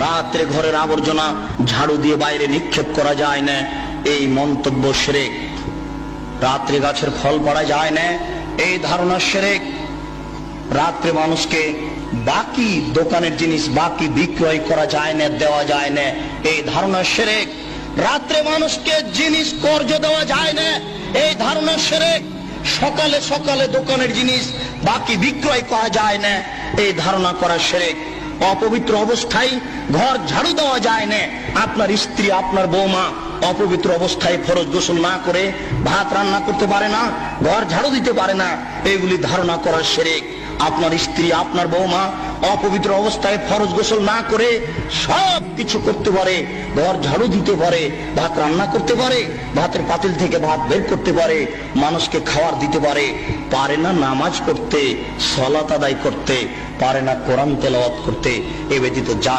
রাত্রে ঘরের আবর্জনা ঝাড়ু দিয়ে বাইরে নিক্ষেপ করা যায় না, এই মন্তব্য শিরক। রাত্রে গাছের ফল পাড়া যায় না, এই ধারণা শিরক। রাত্রে মানুষকে বাকি দোকানের জিনিস বাকি বিক্রয় করা যায় না, দেওয়া যায় না, এই ধারণা শিরক। রাত্রে মানুষকে জিনিস কর্জ দেওয়া যায় না, এই ধারণা শিরক। সকালে সকালে দোকানের জিনিস বাকি বিক্রয় করা যায় না, এই ধারণা করা শিরক। অপবিত্র অবস্থায় ঘর ঝাড়ু দেওয়া যায় না। আপনার স্ত্রী, আপনার বৌমা অপবিত্র অবস্থায় ফরজ গোসল না করে ভাত রান্না করতে পারে না, ঘর ঝাড়ু দিতে পারে না, এগুলি ধারণা করা শিরক। আপনার স্ত্রী, আপনার বৌমা অপবিত্র অবস্থায় ফরজ গোসল না করে সব কিছু করতে পারে, ঘর ঝাড়ু দিতে পারে, ভাত রান্না করতে পারে, ভাতের পাতিল থেকে ভাত বের করতে পারে, মানুষকে খাবার দিতে পারে, পারে না নামাজ পড়তে, সালাত আদায় করতে, পারে না কোরআন তেলাওয়াত করতে, এ ব্যতীত যা